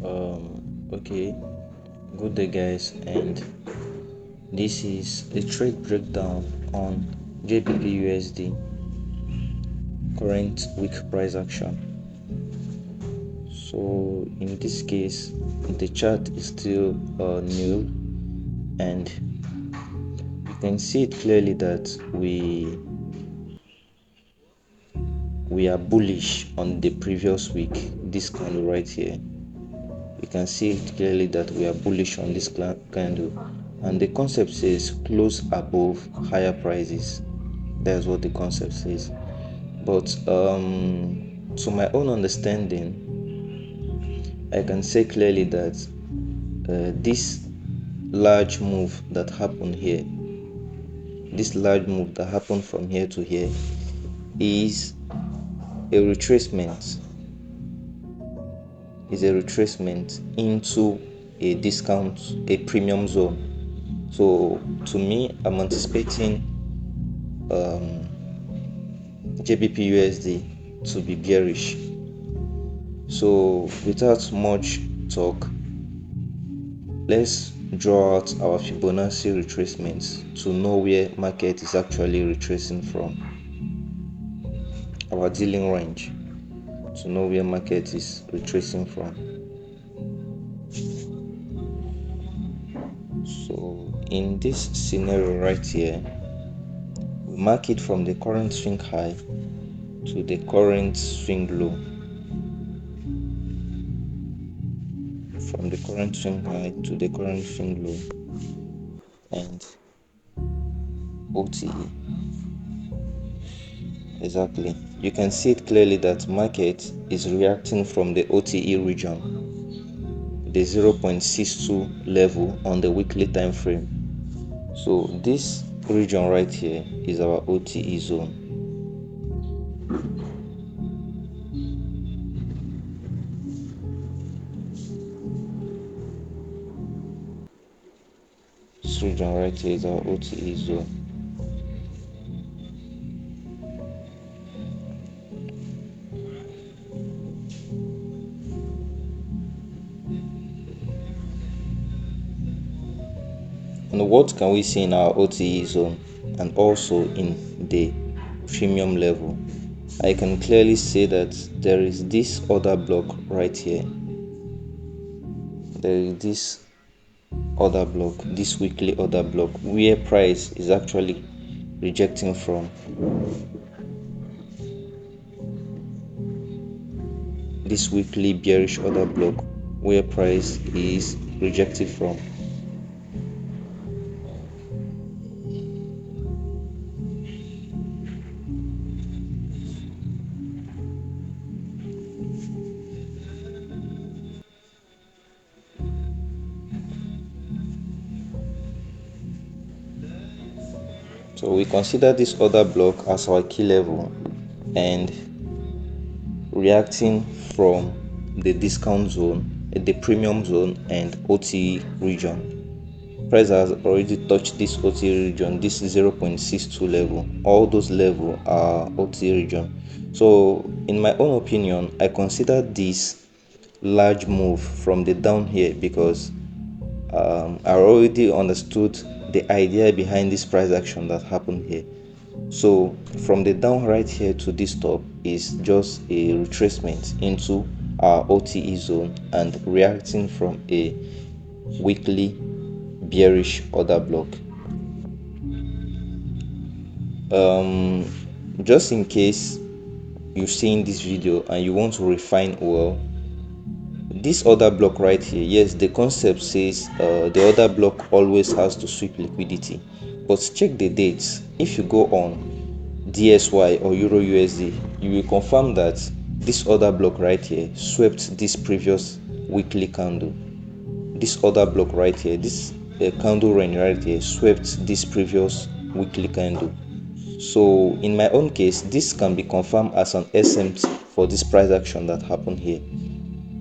Okay, good day, guys, and this is a trade breakdown on GBPUSD current week price action. So, in this case, the chart is still new, and you can see it clearly that we are bullish on the previous week. This candle right here, you can see it clearly that we are bullish on this candle, and the concept says close above higher prices. That's what the concept says. But to my own understanding, I can say clearly that this large move that happened here, this large move that happened from here to here, is a retracement. Is a retracement into a discount, a premium zone. So to me, I'm anticipating GBPUSD to be bearish. So without much talk, let's draw out our Fibonacci retracements to know where market is actually retracing from. Our dealing range to know where market is retracing from. So in this scenario right here, we mark it from the current swing high to the current swing low. From the current swing high to the current swing low, and OTE. Exactly. You can see it clearly that market is reacting from the OTE region, the 0.62 level on the weekly time frame. So this region right here is our OTE zone. This region right here is our OTE zone. And what can we see in our OTE zone and also in the premium level? I can clearly say that there is this order block right here. There is this order block, this weekly order block, where price is actually rejecting from. This weekly bearish order block where price is rejected from. So we consider this order block as our key level and reacting from the discount zone, the premium zone, and OTE region. Price has already touched this OTE region, this 0.62 level. All those levels are OTE region. So in my own opinion, I consider this large move from the down here because I already understood the idea behind this price action that happened here. So from the down right here to this top is just a retracement into our OTE zone and reacting from a weekly bearish order block. Just in case you've seen this video and you want to refine well, this order block right here, yes, the concept says the order block always has to sweep liquidity, but check the dates. If you go on DSY or Euro USD, you will confirm that this order block right here swept this previous weekly candle. This order block right here, this candle range right here swept this previous weekly candle. So in my own case, this can be confirmed as an SMT for this price action that happened here.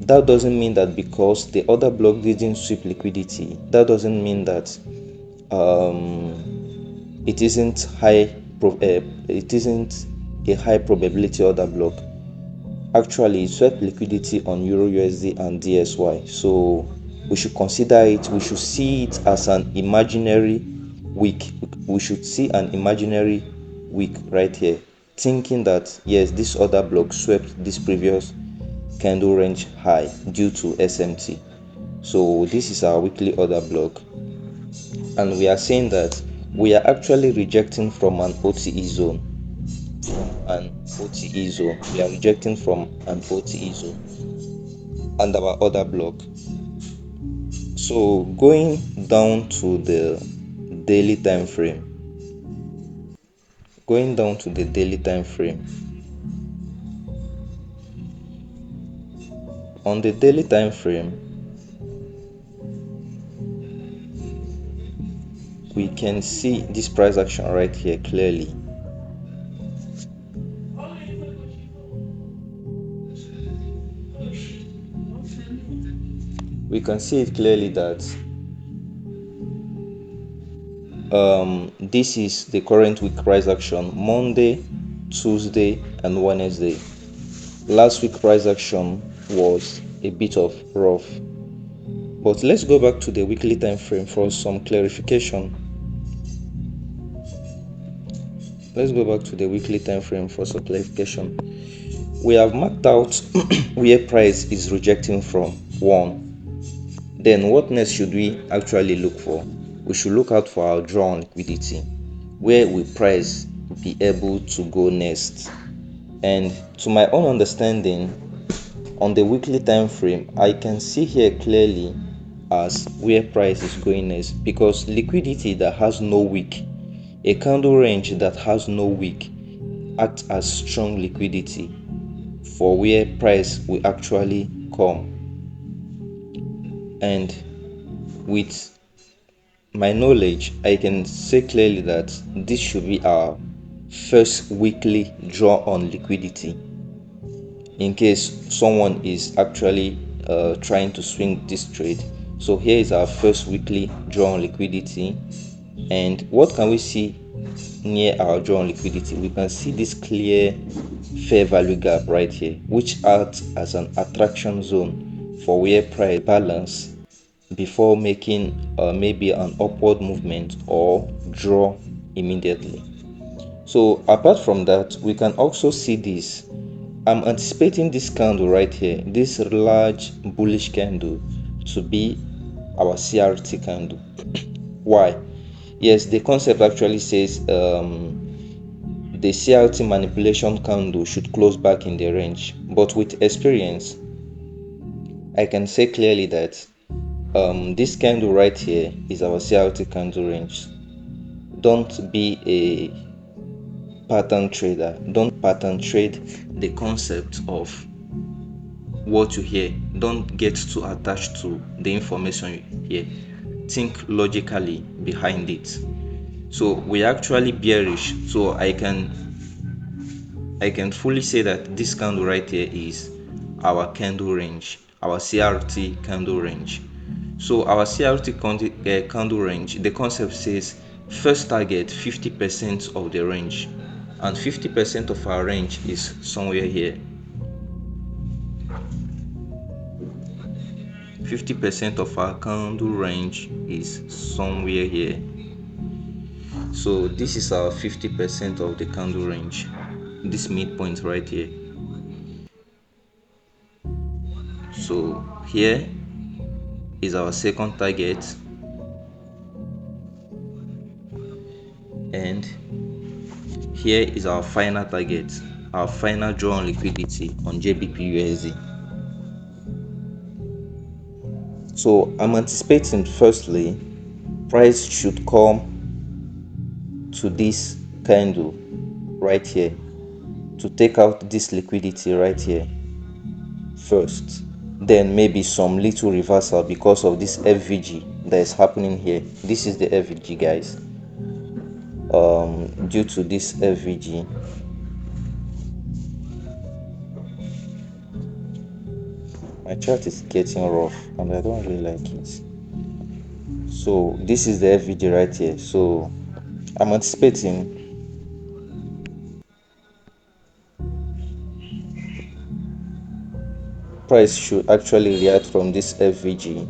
That doesn't mean that because the other block didn't sweep liquidity, that doesn't mean that it isn't a high probability order block. actually swept liquidity on Euro USD and DSY. So we should consider it, we should see it as an imaginary wick. We should see an imaginary wick right here, thinking that yes, this other block swept this previous candle range high due to SMT. So this is our weekly order block, and we are saying that we are actually rejecting from an OTE zone. We are rejecting from an OTE zone and our order block. So going down to the daily time frame, on the daily time frame, we can see this price action right here clearly. We can see it clearly that this is the current week price action, Monday, Tuesday and Wednesday. Last week price action was a bit of rough, but let's go back to the weekly time frame for some clarification. We have marked out where price is rejecting from. One. Then what next should we actually look for? We should look out for our draw on liquidity. Where will price be able to go next? And to my own understanding, on the weekly time frame, I can see here clearly as where price is going next, because liquidity that has no wick, a candle range that has no wick, acts as strong liquidity for where price will actually come. And with my knowledge, I can say clearly that this should be our first weekly draw on liquidity, in case someone is actually trying to swing this trade. So here is our first weekly draw on liquidity. And what can we see near our draw on liquidity? We can see this clear fair value gap right here, which acts as an attraction zone for where price balance before making maybe an upward movement or draw immediately. So apart from that, we can also see this. I'm anticipating this candle right here, this large bullish candle, to be our CRT candle. Why? Yes, the concept actually says the CRT manipulation candle should close back in the range, but with experience, I can say clearly that this candle right here is our CRT candle range. Don't be a pattern trader. Don't pattern trade the concept of what you hear. Don't get too attached to the information you hear. Think logically behind it. So we're actually bearish. So I can fully say that this candle right here is our candle range, our CRT candle range. So our CRT candle range, the concept says first target 50% of the range, and 50% of our range is somewhere here. 50% of our candle range is somewhere here. So this is our 50% of the candle range, this midpoint right here. So here is our second target, and here is our final target, our final draw on liquidity on GBPUSD. So I'm anticipating firstly price should come to this candle right here to take out this liquidity right here first, then maybe some little reversal because of this FVG that is happening here. This is the FVG, guys. Due to this FVG, my chart is getting rough and I don't really like it. So this is the FVG right here. So I'm anticipating price should actually react from this FVG,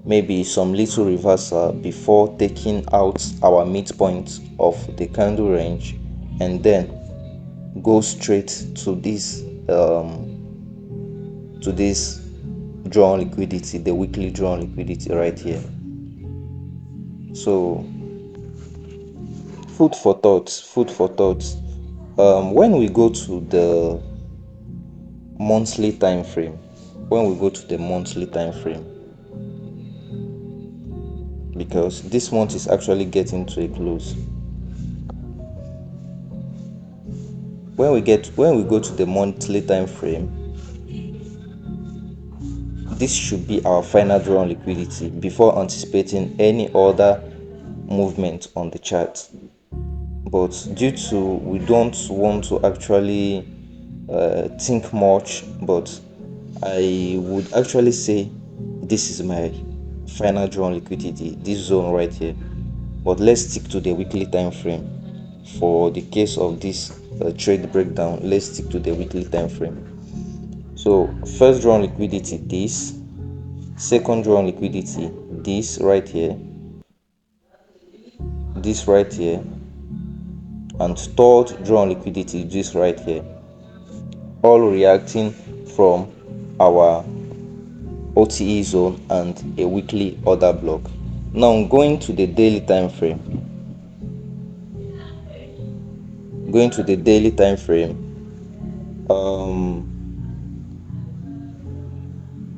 maybe some little reversal before taking out our midpoint of the candle range, and then go straight to this drawn liquidity, the weekly drawn liquidity right here. So food for thought. When we go to the monthly time frame, because this month is actually getting to a close. When we go to the monthly time frame, this should be our final drawn liquidity before anticipating any other movement on the chart. But due to we don't want to actually think much, but I would actually say this is my final drawn liquidity, this zone right here. But let's stick to the weekly time frame for the case of this trade breakdown. Let's stick to the weekly time frame. So first drawn liquidity, this. Second drawn liquidity, this right here, and third drawn liquidity, this right here, all reacting from our OTE zone and a weekly order block. Now going to the daily time frame.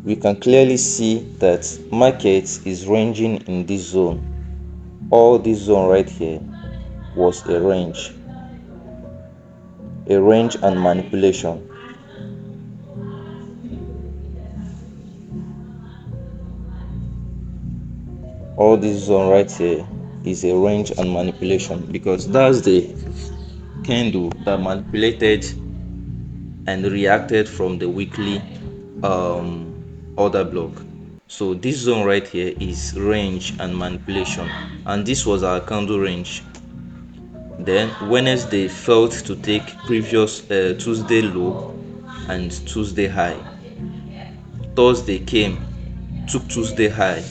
We can clearly see that market is ranging in this zone. All this zone right here was a range and manipulation. All this zone right here is a range and manipulation, because that's the candle that manipulated and reacted from the weekly order block. So this zone right here is range and manipulation, and this was our candle range. Then Wednesday failed to take previous Tuesday low and Tuesday high. Thursday came, took Tuesday high,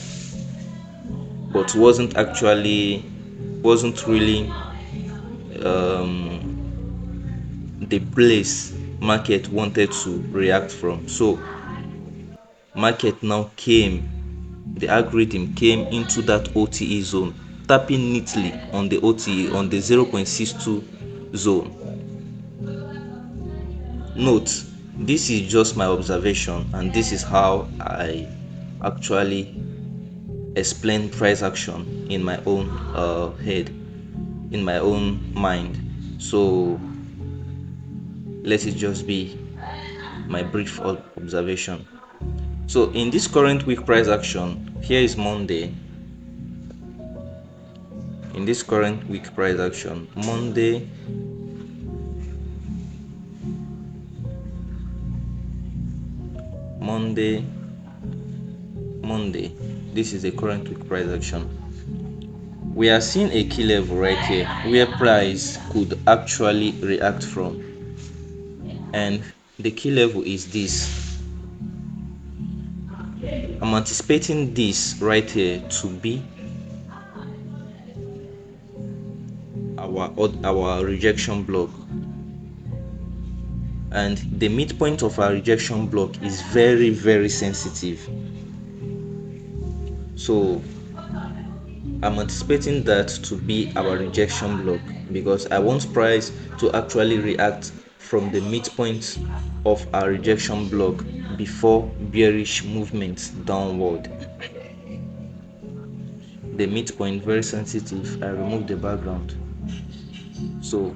but wasn't really the place market wanted to react from. So market now the algorithm came into that OTE zone, tapping neatly on the OTE, on the 0.62 zone. Note, this is just my observation, and this is how I actually explain price action in my own head, in my own mind. So let it just be my brief observation. So in this current week price action, here is Monday. In this current week price action, Monday, this is the current week price action. We are seeing a key level right here where price could actually react from, and the key level is this. I'm anticipating this right here to be our rejection block, and the midpoint of our rejection block is very, very sensitive. So I'm anticipating that to be our rejection block, because I want price to actually react from the midpoint of our rejection block before bearish movement downward. The midpoint very sensitive. I remove the background. So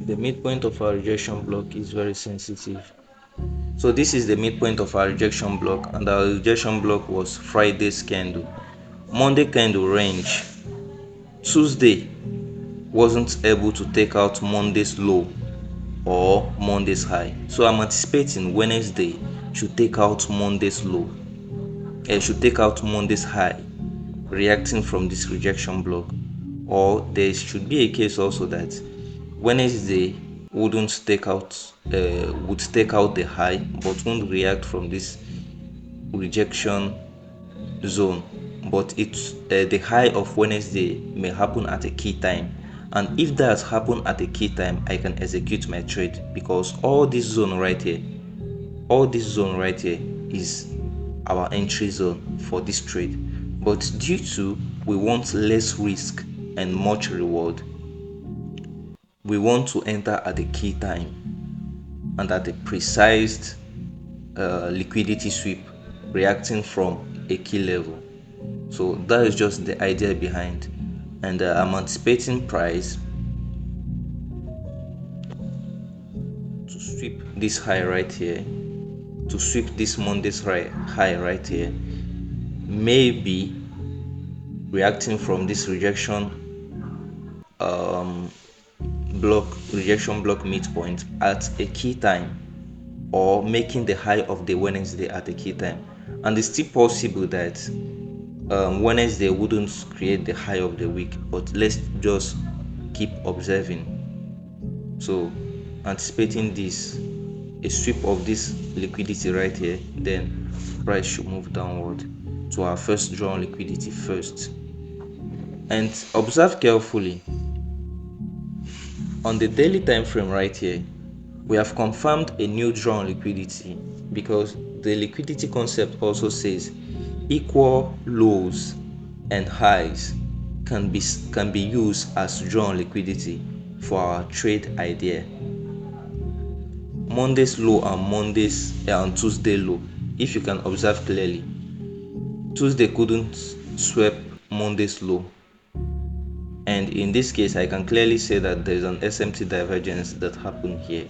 the midpoint of our rejection block is very sensitive. So this is the midpoint of our rejection block, and our rejection block was Friday's candle. Monday candle range. Tuesday wasn't able to take out Monday's low or Monday's high. So I'm anticipating Wednesday should take out Monday's low. should take out Monday's high, reacting from this rejection block. Or there should be a case also that Wednesday wouldn't take out would take out the high but won't react from this rejection zone, but it's the high of Wednesday may happen at a key time, and if that happen at a key time, I can execute my trade, because all this zone right here is our entry zone for this trade. But due to we want less risk and much reward, we want to enter at a key time and at a precise liquidity sweep reacting from a key level. So that is just the idea behind, and I'm anticipating price to sweep this high right here, to sweep this Monday's high right here, maybe reacting from this rejection block midpoint at a key time, or making the high of the Wednesday at a key time. And it's still possible that Wednesday wouldn't create the high of the week, but let's just keep observing. So anticipating this, a sweep of this liquidity right here, then price should move downward to our first drawn liquidity first. And observe carefully on the daily time frame right here, we have confirmed a new drawn liquidity, because the liquidity concept also says equal lows and highs can be used as drawn liquidity for our trade idea. Monday's low and Tuesday low, if you can observe clearly, Tuesday couldn't sweep Monday's low, and in this case I can clearly say that there is an SMT divergence that happened here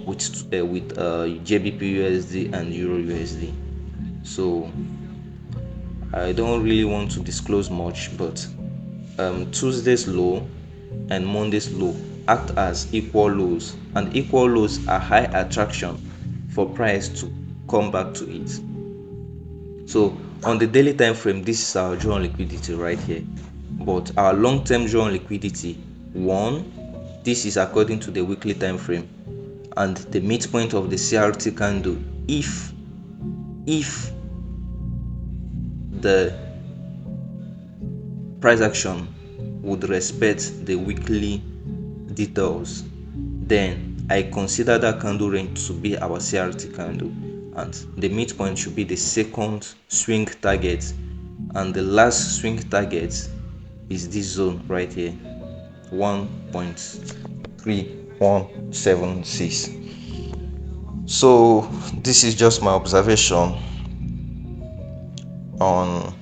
with GBPUSD and Euro USD. So I don't really want to disclose much, but Tuesday's low and Monday's low act as equal lows, and equal lows are high attraction for price to come back to it. So on the daily time frame, this is our drawn liquidity right here, but our long-term drawn liquidity, one, this is according to the weekly time frame, and the midpoint of the CRT candle, if the price action would respect the weekly details, then I consider that candle range to be our CRT candle, and the midpoint should be the second swing target, and the last swing target is this zone right here, 1.3176. So this is just my observation on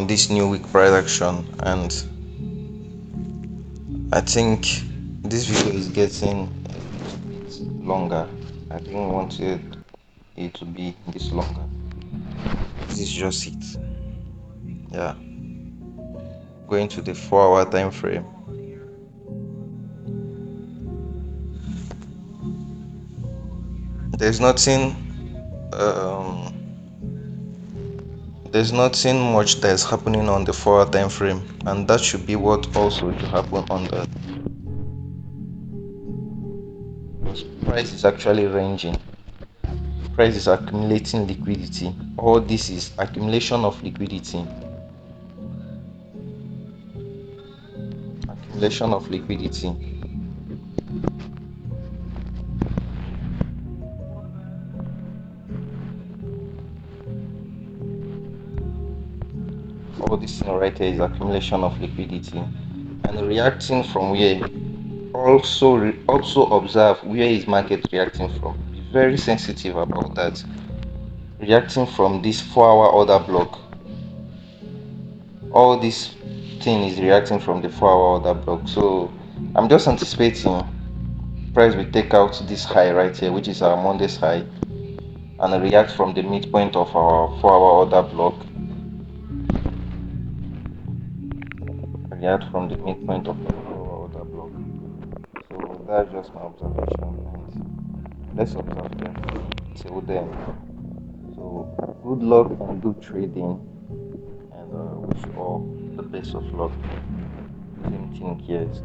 this new week price action, and I think this video is getting a bit longer. I didn't want it to be this longer. This is just it. Yeah, going to the 4-hour time frame. There's nothing much that is happening on the 4-hour time frame, and that should be what also should happen on the price. Is actually ranging. Price is accumulating liquidity. All this is accumulation of liquidity. Accumulation of liquidity. All this thing right here is accumulation of liquidity, and reacting from where. Also observe where is market reacting from. Be very sensitive about that. Reacting from this 4-hour order block. All this thing is reacting from the 4-hour order block. So I'm just anticipating price will take out this high right here, which is our Monday's high, and react from the midpoint of our 4-hour order block. React from the midpoint of our 4-hour order block. So that's just my observation, and let's observe them till then. So Good luck and good trading, and wish you all the best of luck. Same thing, yes.